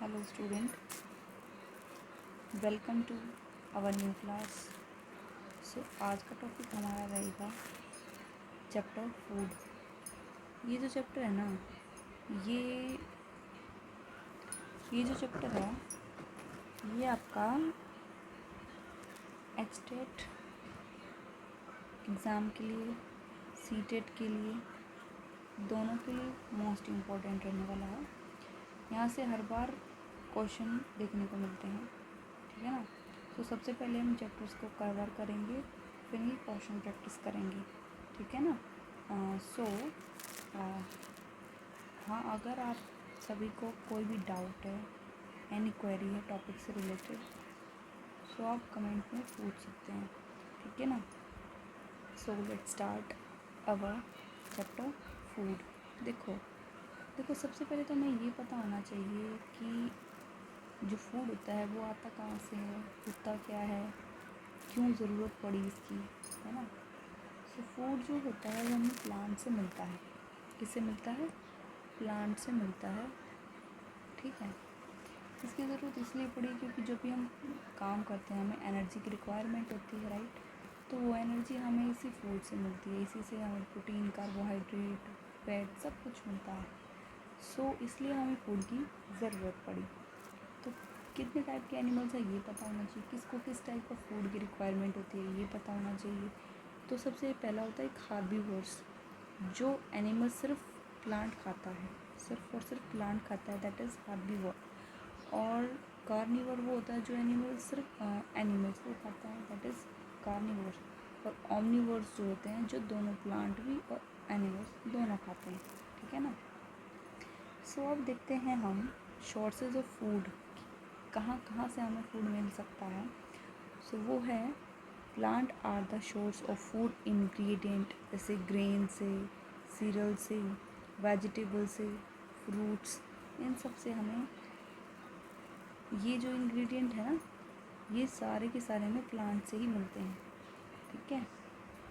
Hello student, welcome to our new class. आज का topic हमारा रहेगा चैप्टर फूड। ये जो चैप्टर है ना, ये जो चैप्टर है ये आपका एचटेट एग्ज़ाम के लिए, सीटेट के लिए, दोनों के लिए मोस्ट इम्पॉर्टेंट रहने वाला है। यहाँ से हर बार क्वेश्चन देखने को मिलते हैं, ठीक है ना। तो सबसे पहले हम चैप्टर्स को कवर करेंगे, फिर ही क्वेश्चन प्रैक्टिस करेंगे, ठीक है ना। हाँ, अगर आप सभी को कोई भी डाउट है, एनी क्वेरी है टॉपिक से रिलेटेड, सो आप कमेंट में पूछ सकते हैं, ठीक है ना। So let's start our chapter food. देखो सबसे पहले तो हमें ये पता होना चाहिए कि जो फूड होता है वो आता कहाँ से है, होता क्या है, क्यों ज़रूरत पड़ी इसकी, है ना। सो फूड जो होता है वो हमें प्लांट से मिलता है। किससे मिलता है? प्लांट से मिलता है, ठीक है। इसकी ज़रूरत इसलिए पड़ी क्योंकि जो भी हम काम करते हैं हमें एनर्जी की रिक्वायरमेंट होती है, राइट। तो वो एनर्जी हमें इसी फूड से मिलती है, इसी से हमें प्रोटीन, कार्बोहाइड्रेट, फैट सब कुछ मिलता है। सो इसलिए हमें फूड की ज़रूरत पड़ी। तो कितने टाइप के एनिमल्स हैं ये पता होना चाहिए, किसको किस टाइप का फूड की रिक्वायरमेंट होती है ये पता होना चाहिए। तो सबसे पहला होता है हार्बीवोर्स, जो एनिमल सिर्फ प्लांट खाता है, सिर्फ और सिर्फ प्लांट खाता है, दैट इज़ हार्बीवोर। और कार्निवोर वो होता है जो एनिमल सिर्फ एनिमल्स को खाता है, दैट इज़ कार्निवोर। और ओमनिवोर्स जो होते हैं जो दोनों प्लांट भी और एनिमल्स दोनों खाते हैं, ठीक है ना। सो अब देखते हैं हम सोर्सेज ऑफ फूड, कहाँ कहाँ से हमें फूड मिल सकता है। सो वो है plant are the source of food ingredient, जैसे ग्रेन से, सीरियल से, वेजिटेबल से, फ्रूट्स, इन सब से हमें ये जो इंग्रेडिएंट है ना, ये सारे के सारे हमें प्लांट से ही मिलते हैं, ठीक है।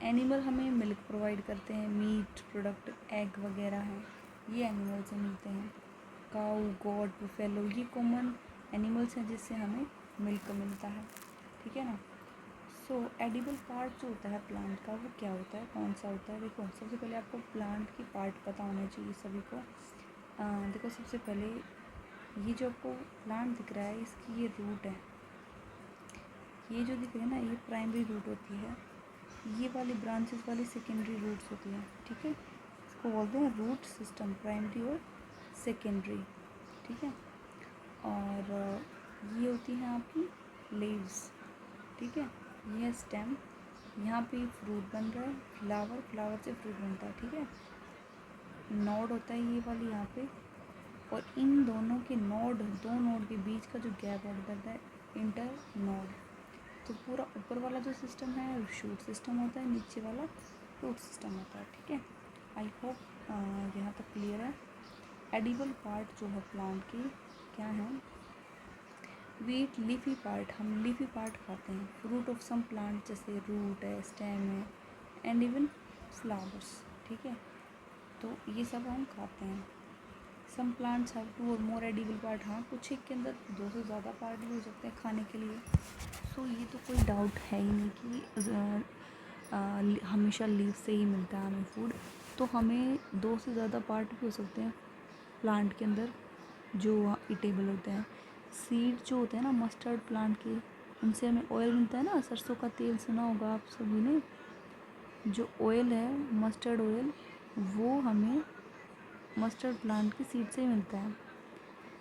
एनिमल हमें मिल्क प्रोवाइड करते हैं, मीट प्रोडक्ट, एग वगैरह हैं, ये एनिमल से मिलते हैं। काऊ, गॉड, बुफेलो, ये कॉमन एनिमल्स हैं जिससे हमें मिल्क मिलता है, ठीक है ना। सो एडिबल पार्ट जो होता है प्लांट का वो क्या होता है, कौन सा होता है। देखो सबसे पहले आपको प्लांट की पार्ट पता होना चाहिए सभी को। देखो सबसे पहले ये जो आपको प्लांट दिख रहा है इसकी ये रूट है, ये जो दिख रही है ना ये प्राइमरी रूट होती है, ये वाली ब्रांचेस वाली सेकेंडरी रूट्स होती हैं, ठीक है। इसको बोलते हैं रूट सिस्टम, प्राइमरी और सेकेंडरी, ठीक है। और ये होती हैं आपकी लीव्स, ठीक है। ये है स्टेम, यहाँ पे फ्रूट बन रहा है, फ्लावर, फ्लावर से फ्रूट बनता है, ठीक है। नोड होता है ये वाली यहाँ पे, और इन दोनों के नोड, दो नोड के बीच का जो गैप होता है इंटर नोड। तो पूरा ऊपर वाला जो सिस्टम है शूट सिस्टम होता है, नीचे वाला रूट सिस्टम होता है, ठीक है। आई होप यहाँ तक क्लियर है। एडिबल पार्ट जो है प्लांट की क्या है, वीट लीफी पार्ट, हम लीफी पार्ट खाते हैं। फ्रूट ऑफ सम प्लांट जैसे रूट है, स्टेम है, एंड इवन फ्लावर्स, ठीक है। तो ये सब हम खाते हैं। सम प्लांट्स हैव टू और मोर एडिबल पार्ट, हाँ कुछ एक के अंदर दो से ज़्यादा पार्ट भी हो सकते हैं खाने के लिए। सो ये तो कोई डाउट है ही नहीं कि हमेशा लीव से ही मिलता है हमें फूड। तो हमें दो से ज़्यादा पार्ट भी हो सकते हैं प्लांट के अंदर जो ईटेबल होते हैं। सीड जो होते हैं ना मस्टर्ड प्लांट के, उनसे हमें ऑयल मिलता है ना, सरसों का तेल सुना होगा आप सभी ने। जो ऑयल है मस्टर्ड ऑयल, वो हमें मस्टर्ड प्लांट की सीड से ही मिलता है,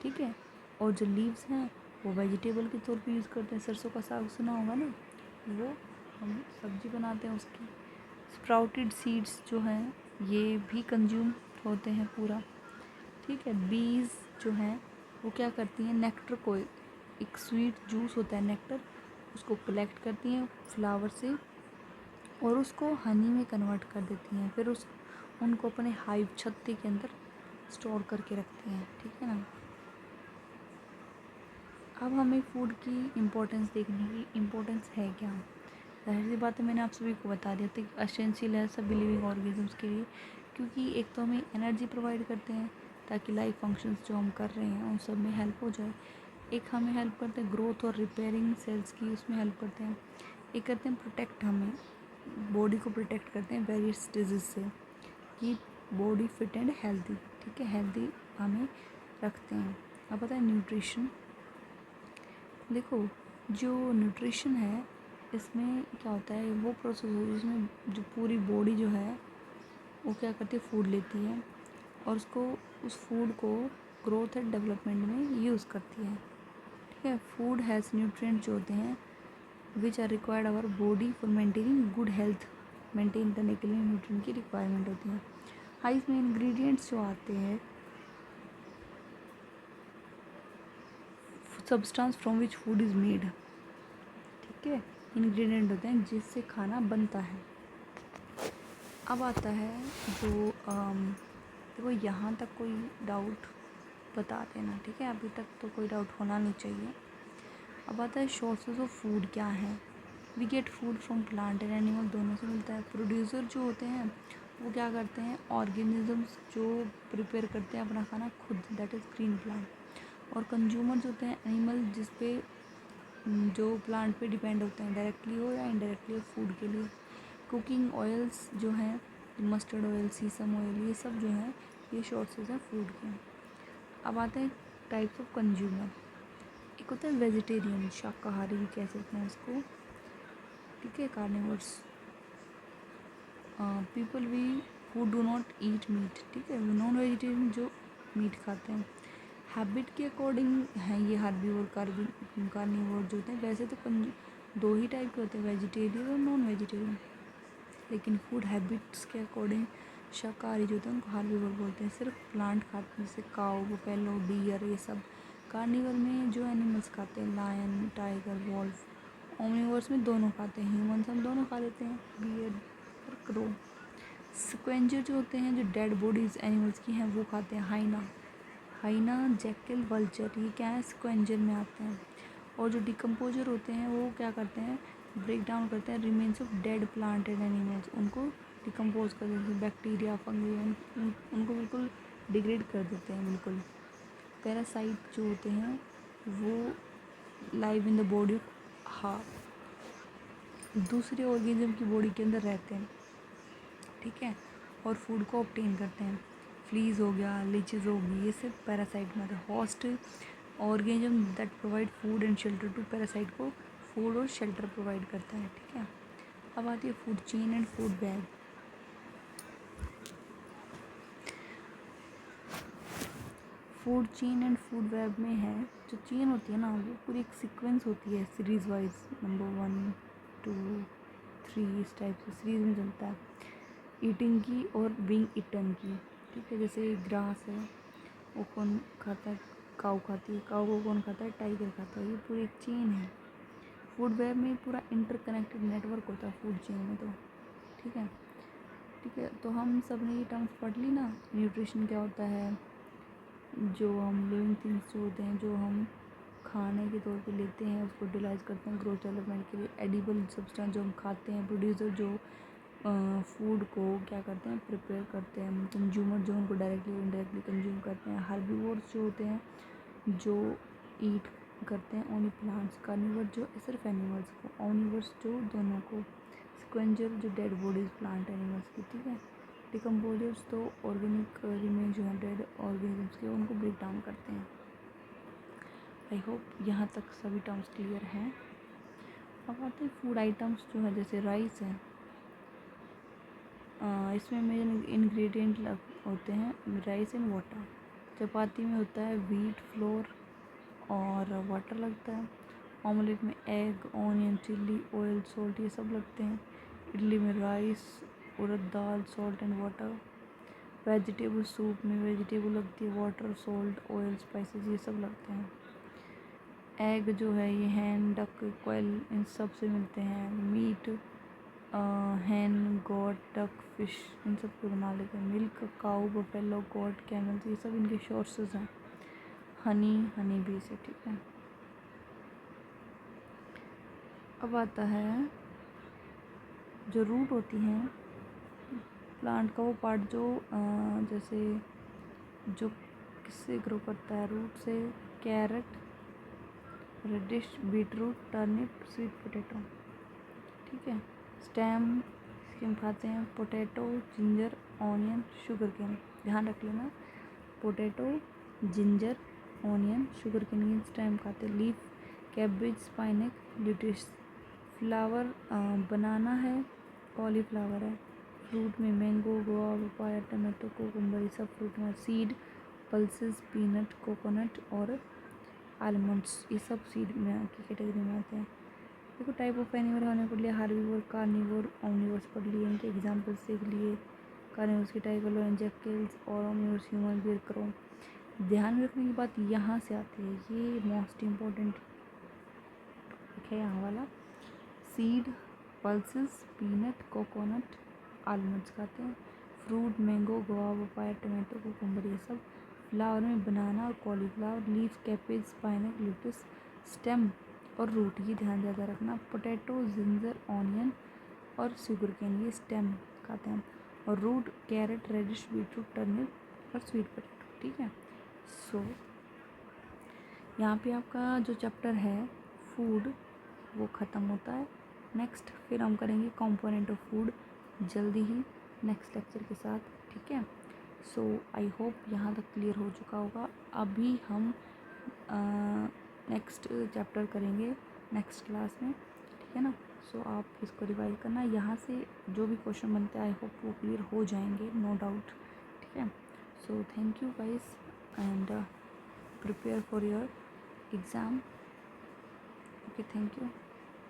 ठीक है। और जो लीव्स हैं वो वेजिटेबल के तौर पे यूज़ करते हैं। सरसों का साग सुना होगा ना, वो हम सब्जी बनाते हैं उसकी। स्प्राउटेड सीड्स जो हैं ये भी कंज्यूम होते हैं पूरा, ठीक है। बीज जो हैं वो क्या करती हैं, नेक्टर को, एक स्वीट जूस होता है नेक्टर, उसको कलेक्ट करती हैं फ्लावर से और उसको हनी में कन्वर्ट कर देती हैं, फिर उनको अपने हाइव छत्ते के अंदर स्टोर करके रखती हैं, ठीक है ना। अब हमें फूड की इम्पोर्टेंस देखने की, इम्पोर्टेंस है क्या। ज़ाहिर सी बात है, मैंने आप सभी को बता दिया था एसेंशियल है सभी लिविंग ऑर्गेनिजम्स के लिए, क्योंकि एक तो हमें एनर्जी प्रोवाइड करते हैं, ताकि लाइफ फंक्शंस जो हम कर रहे हैं उन सब में हेल्प हो जाए। एक हमें हेल्प करते हैं ग्रोथ और रिपेयरिंग सेल्स की, उसमें हेल्प करते हैं। एक करते हैं प्रोटेक्ट, हमें बॉडी को प्रोटेक्ट करते हैं वेरियस डिजीज़ से, कि बॉडी फिट एंड हेल्दी, ठीक है, हेल्दी हमें रखते हैं। अब पता है न्यूट्रिशन, देखो जो न्यूट्रिशन है इसमें क्या होता है, वो प्रोसेस होती है जिसमें जो पूरी बॉडी जो है वो क्या करती है, फूड लेती है और उसको, उस फूड को ग्रोथ एंड डेवलपमेंट में यूज़ करती है, ठीक है। फूड हैज़ न्यूट्रिएंट जो होते हैं which are required our body for maintaining good health, maintain करने के लिए न्यूट्रिएंट की रिक्वायरमेंट होती है। हाँ, इसमें इंग्रेडिएंट्स जो आते हैं, substance from which food is made, ठीक है, इंग्रेडिएंट होते हैं जिससे खाना बनता है। अब आता है जो देखो यहाँ तक कोई डाउट बता देना, ठीक है, अभी तक तो कोई डाउट होना नहीं चाहिए। अब आता है सोर्सेज ऑफ फूड क्या है। We get food from plant and animal, दोनों से मिलता है। प्रोड्यूसर जो होते हैं वो क्या करते हैं, ऑर्गेनिजम्स जो प्रिपेयर करते हैं अपना खाना खुद, दैट इज़ ग्रीन प्लांट। और कंज्यूमर जो होते हैं एनिमल, जिस पे जो प्लांट पे डिपेंड होते हैं डायरेक्टली हो या इनडायरेक्टली हो फूड के लिए। कुकिंग ऑयल्स जो हैं, मस्टर्ड ऑयल, सीसम ऑयल, ये सब जो हैं ये सोर्सेज हैं फूड के। अब आते हैं टाइप्स ऑफ कंज्यूमर। एक होता है वेजिटेरियन, शाकाहारी भी कह सकते हैं इसको, ठीक है, carnivores people we who do not eat meat, ठीक है, नॉन वेजिटेरियन जो मीट खाते हैं। हैबिट के अकॉर्डिंग हैं ये हार्बीवोर कार्निवोर जो होते हैं। वैसे तो दो ही टाइप के होते हैं, वेजिटेरियन और नॉन वेजिटेरियन, लेकिन फूड हैबिट्स के अकॉर्डिंग शाकाहारी जो होते हैं उनको हार्बीवोर बोलते हैं। सिर्फ प्लांट खाते हैं जैसे काऊ, बफेलो, डियर, ये सब। कार्निवर में जो एनिमल्स खाते हैं, लायन, टाइगर, वॉल्फ। ओमनिवर्स में दोनों खाते हैं, ह्यूमंस हम दोनों खा लेते हैं, बियर और क्रो। स्क्वेंजर जो होते हैं, जो डेड बॉडीज एनिमल्स की हैं वो खाते हैं। हाइना, जैकल, वल्चर, ये क्या है, स्क्वेंजर में आते हैं। और जो डिकम्पोजर होते हैं वो क्या करते हैं, ब्रेक डाउन करते हैं remains of dead plant and animals, उनको डिकम्पोज कर देते हैं। बैक्टीरिया, फंगी, उनको बिल्कुल डिग्रेड कर देते हैं बिल्कुल। पैरासाइट जो होते हैं वो live in the body of, हाँ, दूसरे ऑर्गेनिज्म की बॉडी के अंदर रहते हैं, ठीक है, और फूड को ऑब्टेन करते हैं। फ्लीज हो गया, लीचेस होगी, ये सब पैरासाइट में आते हैं। Host organism that provide food and shelter to parasite को फूड और शेल्टर प्रोवाइड करता है, ठीक है। अब आती है food chain and food web. Food chain and food web में है, जो चेन होती है ना वो पूरी एक सीक्वेंस होती है सीरीज़ वाइज, नंबर 1, 2, 3, इस टाइप से सीरीज में चलता है, ईटिंग की और बीइंग ईटन की, ठीक है। जैसे ग्रास है वो कौन खाता है, काऊ खाती है, काऊ को कौन खाता है, टाइगर खाता है, ये पूरी एक चेन है। फूड वेब में पूरा इंटरकनेक्टेड नेटवर्क होता है फूड चेन में, तो ठीक है, ठीक है। तो हम सब ने ये टर्म्स पढ़ ली ना, न्यूट्रिशन क्या होता है, जो हम लिविंग थिंग्स जो होते हैं जो हम खाने के तौर पे लेते हैं उसको यूटिलाइज करते हैं ग्रोथ डेवलपमेंट के लिए। एडिबल सब्सटेंस जो हम खाते हैं, प्रोड्यूसर जो फूड को क्या करते हैं, प्रिपेयर करते हैं। कंज्यूमर जो उनको डायरेक्टली और इनडायरेक्टली कंज्यूम करते हैं। हर्बीवोर्स जो होते हैं जो ईट करते हैं ओनली प्लांट्स। कार्निवर जो सिर्फ एनिमल्स को, ऑमनिवर्स जो दोनों को। स्क्वेंजर जो डेड बॉडीज प्लांट एनिमल्स की, ठीक है। डिकम्पोजर्स तो ऑर्गेनिक रिमेन जो हैं डेड ऑर्गेनिजम्स के, उनको ब्रेक डाउन करते हैं। आई होप यहाँ तक सभी टर्म्स क्लियर हैं। अब आते हैं फूड आइटम्स जो है, जैसे राइस है, इसमें मेन इंग्रेडिएंट होते हैं राइस एंड वाटर। चपाती में होता है व्हीट फ्लोर और वाटर लगता है। ऑमलेट में egg, onion, chilli, oil, salt, ये सब लगते हैं। इडली में rice, urad dal, salt and water. Vegetable soup में वेजिटेबल लगती है, वाटर, सॉल्ट, ऑयल, स्पाइसेस, ये सब लगते हैं। एग जो है ये हैन, डक, क्वेल, इन सब से मिलते हैं। मीट हैन, गॉट, डक, फिश, इन सब को बना लेते हैं। मिल्क काऊ, बफेलो, गॉट, कैमल्स, ये सब इनके सोर्सेज हैं। हनी भी से, ठीक है। अब आता है जो रूट होती हैं प्लांट का, वो पार्ट जो जैसे जो किससे ग्रो करता है? रूट से। Carrot, radish, beetroot, turnip, sweet potato. ठीक है। स्टेम इसके हम खाते हैं potato, ginger, onion, sugar cane. ध्यान रख लेना, potato, ginger, onion, sugar cane की स्टेम खाते हैं। Leaf, cabbage, spinach, lettuce. Flower banana है, कॉलीफ्लावर है। फ्रूट में mango, guava, papaya, tomato, cucumber, ये सब फ्रूट में। सीड, पल्सेस, पीनट, कोकोनट और आलमंड्स, ये सब सीड में की कैटेगरी में आते हैं। देखो टाइप ऑफ एनिमल हमने पढ़ लिया, हार्बीवोर, कार्निवोर, ओमनिवोर्स पढ़ लिए, इनके एग्जाम्पल्स देख लिए। कार्निवोर्स की टाइप लो इंजेक्टिव्स और ओमनिवोर्स ह्यूमन, बियर, क्रो। ध्यान में रखने की बात यहाँ से आती है, ये मोस्ट इम्पोर्टेंट है यहाँ वाला। Seed, pulses, peanut, coconut, almonds खाते हैं। Fruit, mango, guava, papaya, tomato, cucumber, ये सब। फ्लावर में बनाना और cauliflower. Leaf, cabbage, spinach, lettuce. Stem और रूट, ये ध्यान ज़्यादा रखना। पोटैटो, जिंजर, ऑनियन और शुगर केन, ये स्टेम खाते हैं। और root, carrot, radish, beetroot, turnip और स्वीट पोटैटो। ठीक है। सो यहाँ पे आपका जो चैप्टर है फूड वो ख़त्म होता है। नेक्स्ट फिर हम करेंगे कंपोनेंट ऑफ फूड जल्दी ही नेक्स्ट लेक्चर के साथ। ठीक है। सो आई होप यहाँ तक क्लियर हो चुका होगा। अभी हम नेक्स्ट चैप्टर करेंगे नेक्स्ट क्लास में। ठीक है ना। सो आप इसको रिवाइज करना, यहाँ से जो भी क्वेश्चन बनते हैं आई होप वो क्लियर हो जाएंगे, नो डाउट। ठीक है। So thank you guys and prepare for your exam. Okay, thank you.